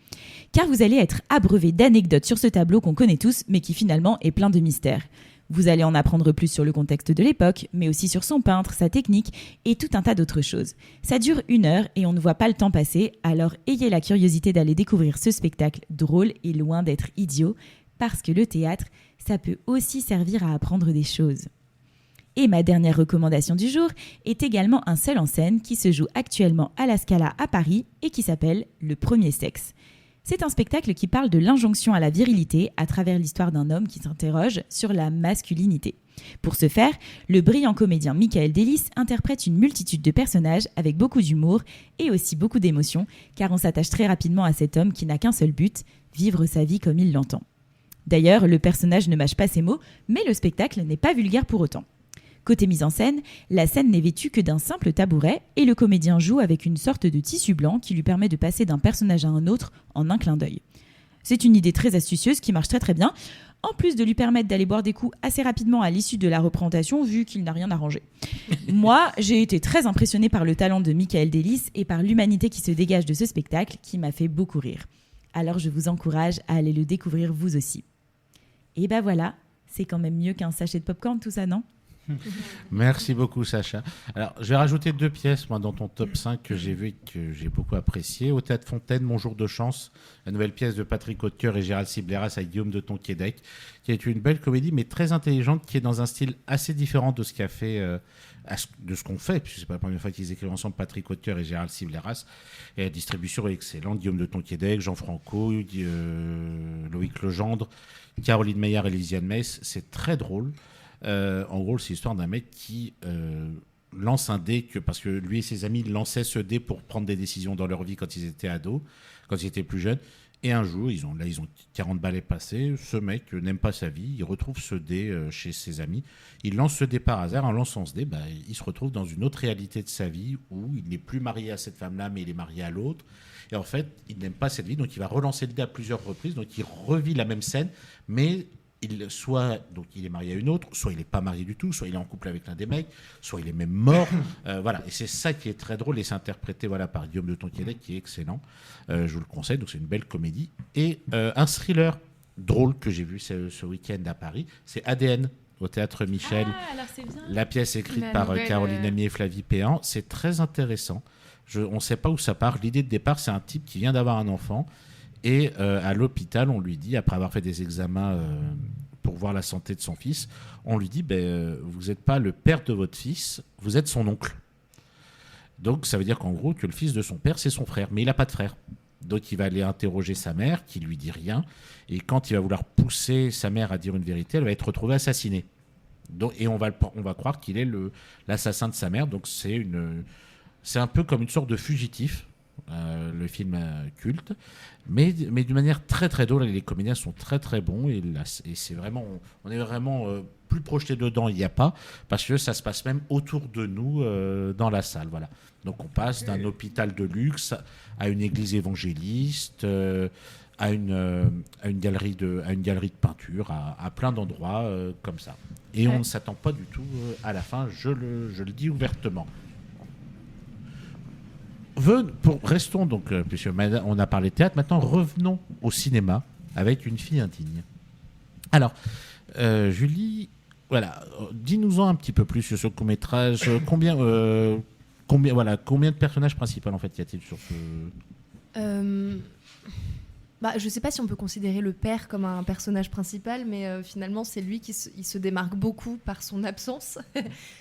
Car vous allez être abreuvé d'anecdotes sur ce tableau qu'on connaît tous, mais qui finalement est plein de mystères. Vous allez en apprendre plus sur le contexte de l'époque, mais aussi sur son peintre, sa technique et tout un tas d'autres choses. Ça dure 1 heure et on ne voit pas le temps passer, alors ayez la curiosité d'aller découvrir ce spectacle drôle et loin d'être idiot, parce que le théâtre, ça peut aussi servir à apprendre des choses. Et ma dernière recommandation du jour est également un seul en scène qui se joue actuellement à la Scala à Paris et qui s'appelle Le Premier Sexe. C'est un spectacle qui parle de l'injonction à la virilité à travers l'histoire d'un homme qui s'interroge sur la masculinité. Pour ce faire, le brillant comédien Michael Delis interprète une multitude de personnages avec beaucoup d'humour et aussi beaucoup d'émotion, car on s'attache très rapidement à cet homme qui n'a qu'un seul but, vivre sa vie comme il l'entend. D'ailleurs, le personnage ne mâche pas ses mots, mais le spectacle n'est pas vulgaire pour autant. Côté mise en scène, la scène n'est vêtue que d'un simple tabouret et le comédien joue avec une sorte de tissu blanc qui lui permet de passer d'un personnage à un autre en un clin d'œil. C'est une idée très astucieuse qui marche très très bien, en plus de lui permettre d'aller boire des coups assez rapidement à l'issue de la représentation vu qu'il n'a rien arrangé. Moi, j'ai été très impressionnée par le talent de Michael Delis et par l'humanité qui se dégage de ce spectacle qui m'a fait beaucoup rire. Alors je vous encourage à aller le découvrir vous aussi. Et ben voilà, c'est quand même mieux qu'un sachet de popcorn tout ça, non ? Merci beaucoup Sacha. Alors je vais rajouter 2 pièces moi, dans ton top 5 que j'ai vu et que j'ai beaucoup apprécié. Au Théâtre Fontaine, Mon jour de chance, la nouvelle pièce de Patrick Hautecoeur et Gérald Sibleras avec Guillaume de Tonquédec, qui est une belle comédie mais très intelligente, qui est dans un style assez différent de ce qu'a fait, de ce qu'on fait, puisque c'est pas la première fois qu'ils écrivent ensemble, Patrick Hautecoeur et Gérald Sibleras. Et la distribution est excellente. Guillaume de Tonquédec, Jean Franco, Loïc Legendre, Caroline Meyer et Lisiane Metz. C'est très drôle. En gros, c'est l'histoire d'un mec qui lance un dé parce que lui et ses amis lançaient ce dé pour prendre des décisions dans leur vie quand ils étaient ados, quand ils étaient plus jeunes. Et un jour, ils ont 40 balais passés. Ce mec n'aime pas sa vie. Il retrouve ce dé chez ses amis. Il lance ce dé par hasard. En lançant ce dé, il se retrouve dans une autre réalité de sa vie où il n'est plus marié à cette femme-là, mais il est marié à l'autre. Et en fait, il n'aime pas cette vie, donc il va relancer le dé à plusieurs reprises. Donc il revit la même scène, mais soit donc il est marié à une autre, soit il n'est pas marié du tout, soit il est en couple avec l'un des mecs, soit il est même mort. Voilà. Et c'est ça qui est très drôle et c'est interprété par Guillaume de Tonquédec qui est excellent. Je vous le conseille. Donc c'est une belle comédie et un thriller drôle que j'ai vu ce week-end à Paris. C'est ADN au Théâtre Michel. Ah, alors c'est bien. La pièce écrite par Caroline Amier et Flavie Péan. C'est très intéressant. On ne sait pas où ça part. L'idée de départ, c'est un type qui vient d'avoir un enfant. Et à l'hôpital, on lui dit, après avoir fait des examens pour voir la santé de son fils, on lui dit vous n'êtes pas le père de votre fils, vous êtes son oncle. Donc ça veut dire qu'en gros, que le fils de son père, c'est son frère, mais il n'a pas de frère. Donc il va aller interroger sa mère, qui lui dit rien, et quand il va vouloir pousser sa mère à dire une vérité, elle va être retrouvée assassinée. Et on va croire qu'il est l'assassin de sa mère. Donc c'est un peu comme une sorte de fugitif. Le film culte, mais d'une manière très très drôle. Les comédiens sont très très bons et c'est vraiment, on est vraiment plus projeté dedans. Il n'y a pas, parce que ça se passe même autour de nous dans la salle. Voilà. Donc on passe d'un hôpital de luxe à une église évangéliste, à une galerie de peinture, à plein d'endroits comme ça. Et on ne s'attend pas du tout à la fin. Je le dis ouvertement. Restons donc, puisque on a parlé théâtre, maintenant revenons au cinéma avec Une fille indigne. Alors, Julie, voilà, dis-nous-en un petit peu plus sur ce court-métrage. Combien de personnages principaux en fait y a-t-il sur ce... Je sais pas si on peut considérer le père comme un personnage principal, mais finalement c'est lui qui se démarque beaucoup par son absence.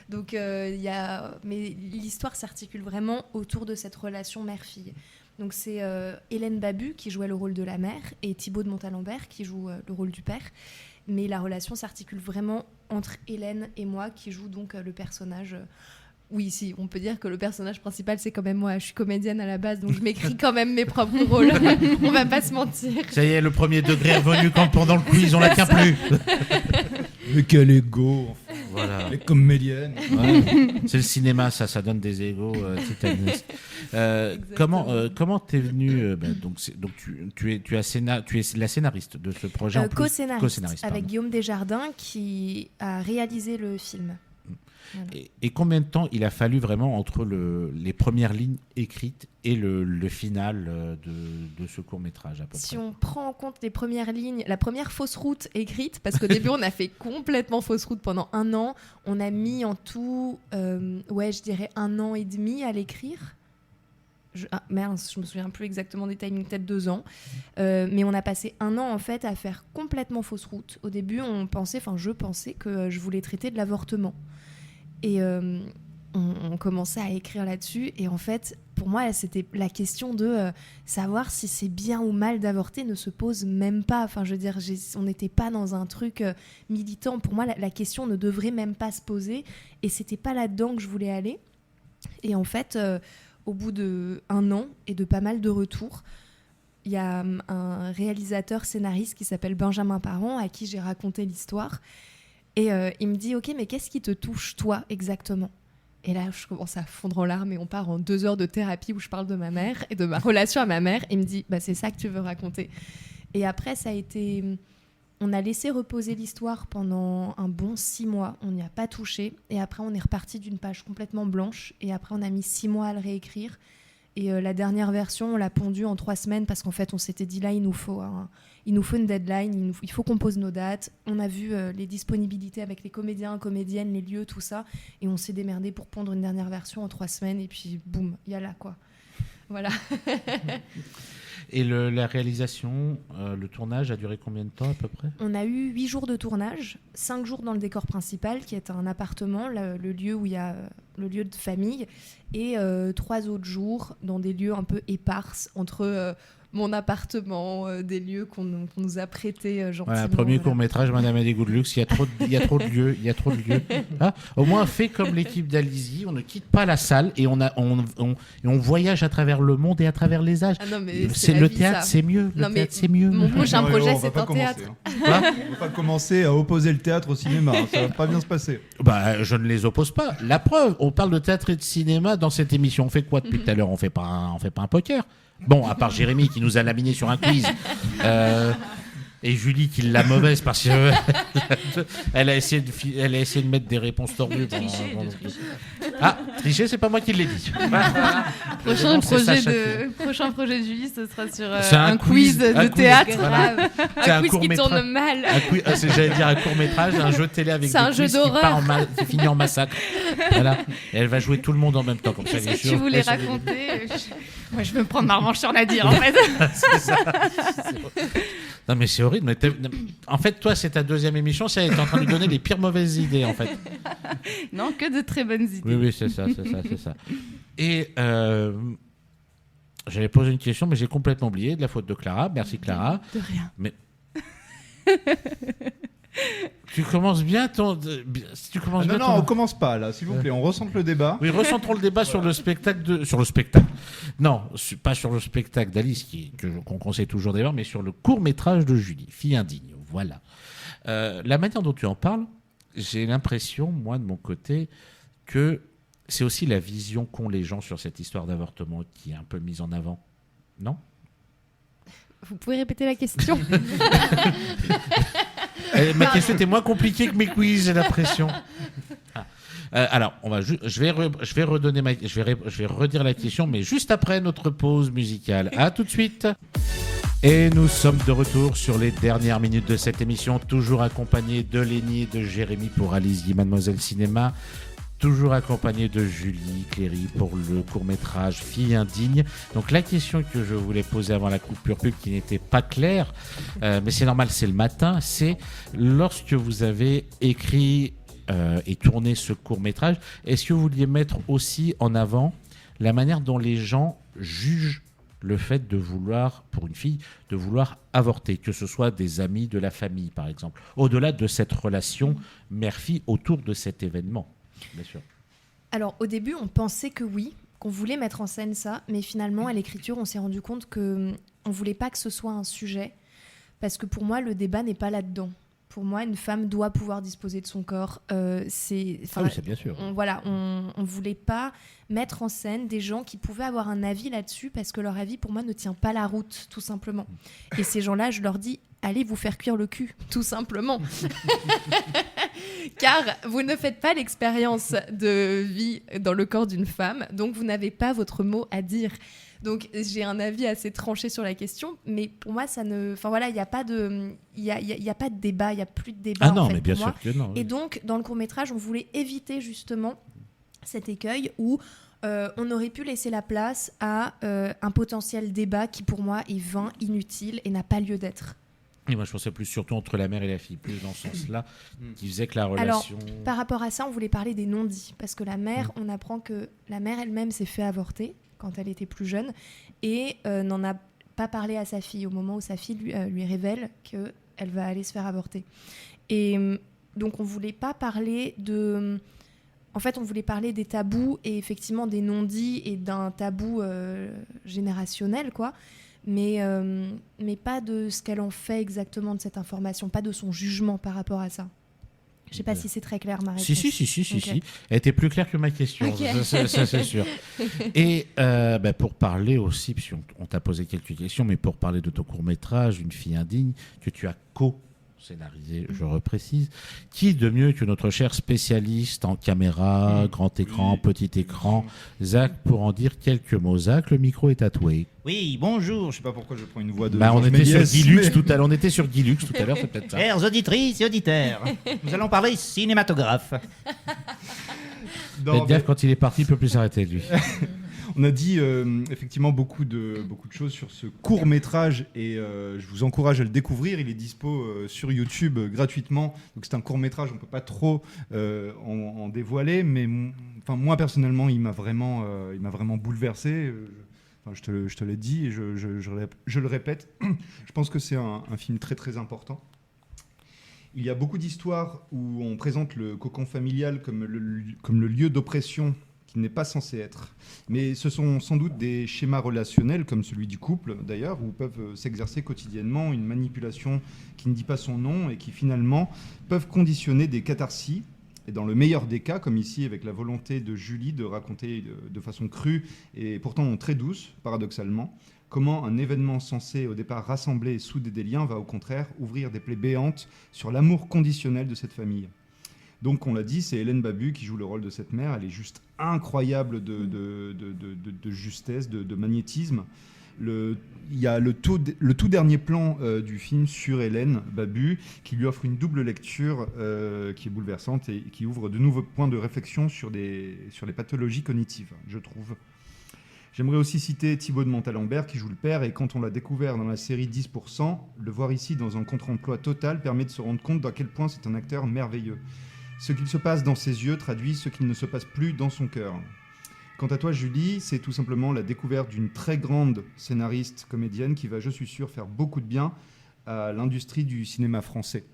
Donc mais l'histoire s'articule vraiment autour de cette relation mère-fille. Donc c'est Hélène Babu qui jouait le rôle de la mère et Thibaut de Montalembert qui joue le rôle du père. Mais la relation s'articule vraiment entre Hélène et moi qui joue donc le personnage. Oui, si, on peut dire que le personnage principal, c'est quand même moi. Je suis comédienne à la base, donc je m'écris quand même mes propres rôles. On va pas se mentir. Ça y est, le premier degré est revenu quand pendant le quiz, on la tient plus. Mais quel ego, enfin. Voilà. Les comédiennes. Ouais. C'est le cinéma, ça donne des égos titanesques. Comment t'es venue donc tu es la scénariste de ce projet en plus. Co-scénariste avec Guillaume Desjardins qui a réalisé le film. Voilà. Et combien de temps il a fallu vraiment entre les premières lignes écrites et le final de ce court-métrage à peu près? Si on prend en compte les premières lignes, la première fausse route écrite, parce qu'au début on a fait complètement fausse route pendant 1 an, on a mis en tout, je dirais 1 an et demi à l'écrire. Je me souviens plus exactement des timings, peut-être 2 ans. Mais on a passé 1 an en fait à faire complètement fausse route. Au début, je pensais que je voulais traiter de l'avortement. Et on commençait à écrire là-dessus. Et en fait, pour moi, c'était la question de savoir si c'est bien ou mal d'avorter ne se pose même pas. Enfin, je veux dire, on n'était pas dans un truc militant. Pour moi, la question ne devrait même pas se poser. Et c'était pas là-dedans que je voulais aller. Et en fait, au bout d'1 an et de pas mal de retours, il y a un réalisateur scénariste qui s'appelle Benjamin Parent, à qui j'ai raconté l'histoire. Et il me dit « Ok, mais qu'est-ce qui te touche, toi, exactement ?» Et là, je commence à fondre en larmes et on part en 2 heures de thérapie où je parle de ma mère et de ma relation à ma mère. Et il me dit « C'est ça que tu veux raconter ?» Et après, ça a été... On a laissé reposer l'histoire pendant un bon 6 mois. On n'y a pas touché. Et après, on est reparti d'une page complètement blanche. Et après, on a mis 6 mois à le réécrire. Et la dernière version, on l'a pondue en 3 semaines parce qu'en fait, on s'était dit là, il nous faut une deadline, il faut qu'on pose nos dates. On a vu les disponibilités avec les comédiens, comédiennes, les lieux, tout ça. Et on s'est démerdé pour pondre une dernière version en 3 semaines. Et puis, boum, il y a là, quoi. Voilà. Et la réalisation, le tournage a duré combien de temps à peu près ? On a eu 8 jours de tournage, 5 jours dans le décor principal, qui est un appartement, le lieu où il y a le lieu de famille, et 3 autres jours dans des lieux un peu éparses, entre mon appartement, des lieux qu'on nous a prêtés gentiment. Voilà, premier court-métrage, Madame a des goûts de luxe, il y a trop de lieux. Ah, au moins, fait comme l'équipe d'Alizzy, on ne quitte pas la salle et on voyage à travers le monde et à travers les âges. Ah non, mais c'est le théâtre, c'est mieux. C'est mieux. Mon prochain projet, c'est un théâtre. On va pas commencer à opposer le théâtre au cinéma, ça va pas bien se passer. Je ne les oppose pas. La preuve, on parle de théâtre et de cinéma dans cette émission. On fait quoi depuis tout à l'heure ? On fait pas un poker. Bon, à part Jérémy qui nous a laminé sur un quiz. Et Julie qui l'a mauvaise parce que elle a essayé de mettre des réponses tordues. Tricher, c'est pas moi qui l'ai dit. Prochain projet de Julie, ce sera sur un quiz de théâtre. Voilà. Un quiz qui tourne mal. J'allais dire un court-métrage, un jeu de télé avec des quiz qui finit en massacre. Voilà. Et elle va jouer tout le monde en même temps. Comme ça, c'est ça que tu voulais raconter. Moi, je veux me prendre ma revanche sur Nadir, en fait. C'est ça. Non, mais c'est horrible. En fait, toi, c'est ta 2e émission. Ça, elle est en train de lui donner les pires mauvaises idées, en fait. Non, que de très bonnes idées. Oui, c'est ça. Et j'allais poser une question, mais j'ai complètement oublié. De la faute de Clara. Merci, Clara. De rien. Mais... Tu commences bien Non, on commence pas là, s'il vous plaît, on recentre le débat. Oui, recentrons le débat sur le spectacle Non, pas sur le spectacle d'Alice qu'on conseille toujours d'ailleurs, mais sur le court-métrage de Julie, Fille indigne. Voilà. La manière dont tu en parles, j'ai l'impression, moi de mon côté, que c'est aussi la vision qu'ont les gens sur cette histoire d'avortement qui est un peu mise en avant. Non ? Vous pouvez répéter la question ? Ma question était moins compliquée que mes quiz, j'ai l'impression. Alors, je vais redire la question, mais juste après notre pause musicale. À tout de suite. Et nous sommes de retour sur les dernières minutes de cette émission, toujours accompagnés de Lénie et de Jérémy pour Alice Guy, Mademoiselle Cinéma. toujours accompagné de Julie Cléry pour le court-métrage Fille indigne. Donc la question que je voulais poser avant la coupure pub qui n'était pas claire, mais c'est normal, c'est le matin, c'est lorsque vous avez écrit et tourné ce court-métrage, est-ce que vous vouliez mettre aussi en avant la manière dont les gens jugent le fait de vouloir, pour une fille, de vouloir avorter, que ce soit des amis, de la famille par exemple, au-delà de cette relation mère-fille autour de cet événement, bien sûr. Alors au début on pensait que oui, qu'on voulait mettre en scène ça, mais finalement à l'écriture on s'est rendu compte qu'on voulait pas que ce soit un sujet, parce que pour moi le débat n'est pas là-dedans. Pour moi, une femme doit pouvoir disposer de son corps. C'est bien sûr. On voulait pas mettre en scène des gens qui pouvaient avoir un avis là-dessus, parce que leur avis, pour moi, ne tient pas la route, tout simplement. Et ces gens-là, je leur dis, allez vous faire cuire le cul, tout simplement. Car vous ne faites pas l'expérience de vie dans le corps d'une femme, donc vous n'avez pas votre mot à dire. Donc j'ai un avis assez tranché sur la question, mais pour moi ça ne, enfin voilà, il n'y a pas de, il y a pas de débat, il y a plus de débat. Ah non, en fait, mais bien pour moi. sûr que non. Et Oui. donc dans le court-métrage, on voulait éviter justement cet écueil où on aurait pu laisser la place à un potentiel débat qui pour moi est vain, inutile et n'a pas lieu d'être. Et moi je pensais plus surtout entre la mère et la fille, plus dans ce sens-là, qui faisait que la relation... Alors, par rapport à ça, on voulait parler des non-dits, parce que la mère, on apprend que la mère elle-même s'est fait avorter quand elle était plus jeune, et n'en a pas parlé à sa fille au moment où sa fille lui révèle qu'elle va aller se faire avorter. Et donc on voulait pas parler de... En fait, on voulait parler des tabous, et effectivement des non-dits, et d'un tabou générationnel, quoi. Mais pas de ce qu'elle en fait exactement de cette information, pas de son jugement par rapport à ça. Je ne sais pas si c'est très clair, ma réponse. Si. Elle était plus claire que ma question, Okay. ça c'est sûr. Et pour parler aussi, puis on t'a posé quelques questions, mais pour parler de ton court-métrage, Une fille indigne, que tu as co-scénarisé, je reprécise, qui de mieux que notre cher spécialiste en caméra, grand écran, petit écran, Zach, pour en dire quelques mots. Zach, le micro est tatoué. Oui, bonjour. Je sais pas pourquoi je prends une voix de. On Georges était sur Méliès, Guilux mais- tout à l'heure, on était sur Guilux tout à l'heure, c'est peut-être ça. Chères auditrices et auditeurs, nous allons parler cinématographe. Non, Faites gaffe, quand il est parti, il peut plus s'arrêter lui. On a dit effectivement beaucoup de choses sur ce court métrage et je vous encourage à le découvrir. Il est dispo sur YouTube gratuitement. Donc c'est un court métrage, on ne peut pas trop en dévoiler, mais moi personnellement, il m'a vraiment bouleversé. Je te l'ai dit et je le répète. Je pense que c'est un film très très important. Il y a beaucoup d'histoires où on présente le cocon familial comme le lieu d'oppression qui n'est pas censé être. Mais ce sont sans doute des schémas relationnels, comme celui du couple d'ailleurs, où peuvent s'exercer quotidiennement une manipulation qui ne dit pas son nom et qui finalement peuvent conditionner des catharsis. Et dans le meilleur des cas, comme ici avec la volonté de Julie de raconter de façon crue et pourtant très douce, paradoxalement, comment un événement censé au départ rassembler et souder des liens va au contraire ouvrir des plaies béantes sur l'amour conditionnel de cette famille. Donc on l'a dit, c'est Hélène Babu qui joue le rôle de cette mère. Elle est juste incroyable de justesse, de magnétisme. Il y a le tout dernier plan du film sur Hélène Babu qui lui offre une double lecture qui est bouleversante et qui ouvre de nouveaux points de réflexion sur les pathologies cognitives, je trouve. J'aimerais aussi citer Thibaut de Montalembert qui joue le père, et quand on l'a découvert dans la série 10%, le voir ici dans un contre-emploi total permet de se rendre compte d'à quel point c'est un acteur merveilleux. Ce qu'il se passe dans ses yeux traduit ce qu'il ne se passe plus dans son cœur. Quant à toi, Julie, c'est tout simplement la découverte d'une très grande scénariste comédienne qui va, je suis sûr, faire beaucoup de bien à l'industrie du cinéma français.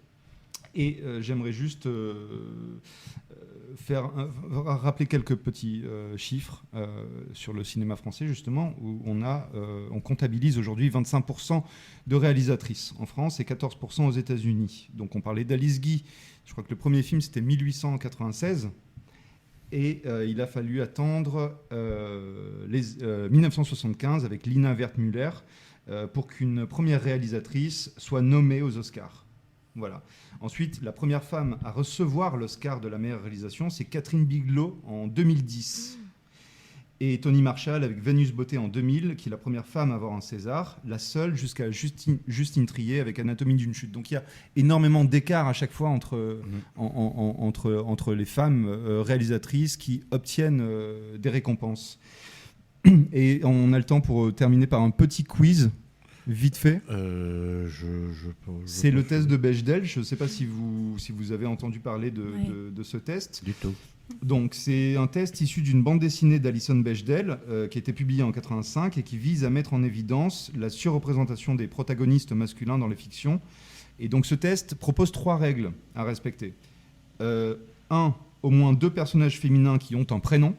Et j'aimerais juste rappeler quelques petits chiffres sur le cinéma français, justement, où on comptabilise aujourd'hui 25% de réalisatrices en France et 14% aux États-Unis. Donc on parlait d'Alice Guy. Je crois que le premier film, c'était 1896. Et il a fallu attendre 1975 avec Lina Wertmüller pour qu'une première réalisatrice soit nommée aux Oscars. Voilà. Ensuite, la première femme à recevoir l'Oscar de la meilleure réalisation, c'est Catherine Bigelow en 2010. Et Toni Marshall avec Vénus Beauté en 2000, qui est la première femme à avoir un César, la seule jusqu'à Justine Triet avec Anatomie d'une chute. Donc il y a énormément d'écart à chaque fois entre les femmes réalisatrices qui obtiennent des récompenses. Et on a le temps pour terminer par un petit quiz, vite fait. C'est le test de Bechdel. Je ne sais pas si vous avez entendu parler de ce test. Du tout. Donc, c'est un test issu d'une bande dessinée d'Alison Bechdel qui a été publiée en 1985 et qui vise à mettre en évidence la surreprésentation des protagonistes masculins dans les fictions. Et donc, ce test propose 3 règles à respecter. 1, au moins 2 personnages féminins qui ont un prénom.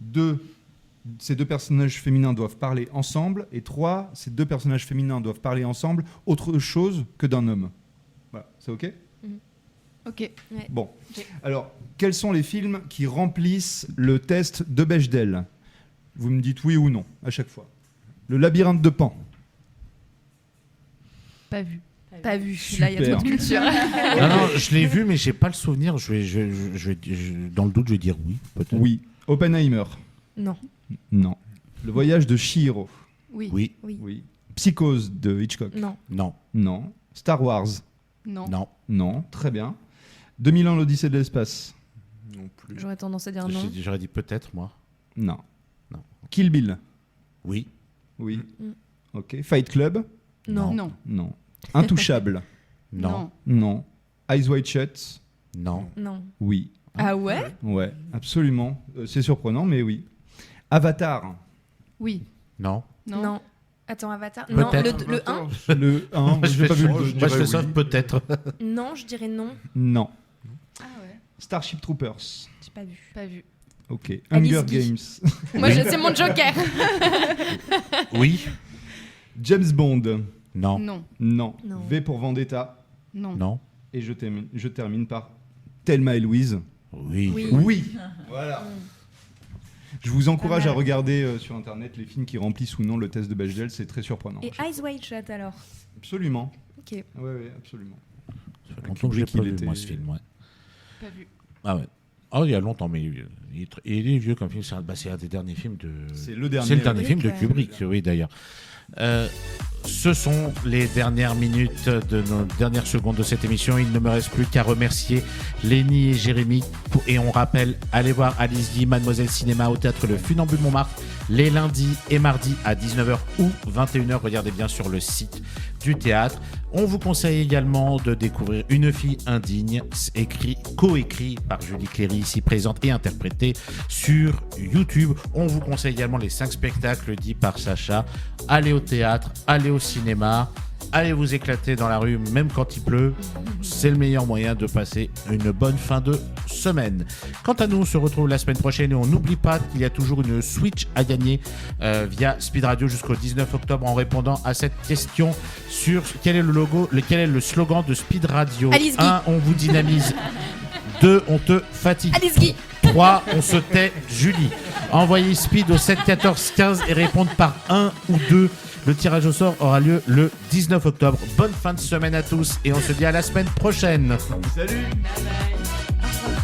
2, ces 2 personnages féminins doivent parler ensemble. Et 3, ces 2 personnages féminins doivent parler ensemble autre chose que d'un homme. Voilà, c'est OK ? Ok. Ouais. Bon. Ok. Alors, quels sont les films qui remplissent le test de Bechdel ? Vous me dites oui ou non à chaque fois. Le labyrinthe de Pan. Pas vu. Pas vu. Super. Là, il y a trop de culture. Non, je l'ai vu, mais j'ai pas le souvenir. Dans le doute, je vais dire oui, peut-être. Oui. Oppenheimer. Non. Non. Le voyage de Chihiro. Oui. Oui. Oui. Oui. Psychose de Hitchcock. Non. Non. Non. Star Wars. Non. Non. Non. Très bien. 2001, l'Odyssée de l'espace. Non plus. J'aurais tendance à dire non. J'aurais dit peut-être, moi. Non. Non. Kill Bill. Oui. Oui. Mm. Ok. Fight Club. Non. Non. Non. Intouchable. Non. Non. Eyes Wide Shut. Non. Non. Oui. Ah ouais? Ouais, absolument. C'est surprenant, mais oui. Avatar. Oui. Non. Non. Attends, Avatar. Peut-être. Non, le 1. Le 1, j'ai pas vu le 2. Moi, je fais ça peut-être. Non, je dirais non. Non. Ah ouais. Starship Troopers. J'ai pas vu. Pas vu. Ok. Alice Hunger Guy. Games. Moi, c'est mon joker. Oui. James Bond. Non. Non. Non. Non. V pour Vendetta. Non. Non. Et je termine par Thelma et Louise. Oui. Oui. Oui. Voilà. Je vous encourage Pas à mal. regarder sur Internet les films qui remplissent ou non le test de Bechdel. C'est très surprenant. Et Eyes Wide Shut alors? Absolument. Ok. Ouais, absolument. Ça fait longtemps que je l'ai pas Kubrick, vu, il était- moi, ce film. Ouais. Pas vu. Ah ouais. Oh, il y a longtemps, mais il est vieux comme film. C'est un des derniers films de. C'est le dernier. C'est le dernier Kubrick, film de Kubrick, oui, d'ailleurs. Ce sont les dernières minutes de nos dernières secondes de cette émission. Il ne me reste plus qu'à remercier Lénie et Jérémy. Et on rappelle, allez voir Alice Guy, Mademoiselle Cinéma au théâtre Le Funambule Montmartre les lundis et mardis à 19h ou 21h. Regardez bien sur le site du théâtre. On vous conseille également de découvrir Une fille indigne, coécrit par Julie Cléry, ici présente et interprétée sur YouTube. On vous conseille également les 5 spectacles dits par Sacha. Allez au théâtre, allez au cinéma, allez vous éclater dans la rue, même quand il pleut. C'est le meilleur moyen de passer une bonne fin de semaine. Quant à nous, on se retrouve la semaine prochaine et on n'oublie pas qu'il y a toujours une Switch à gagner via Speed Radio jusqu'au 19 octobre en répondant à cette question sur quel est le slogan de Speed Radio. Alice Guy. 1, on vous dynamise. 2, on te fatigue. Alice Guy. 3, on se tait, Julie. Envoyez Speed au 7 14 15 et répondre par 1 ou 2. Le tirage au sort aura lieu le 19 octobre. Bonne fin de semaine à tous et on se dit à la semaine prochaine. Salut. Bye bye.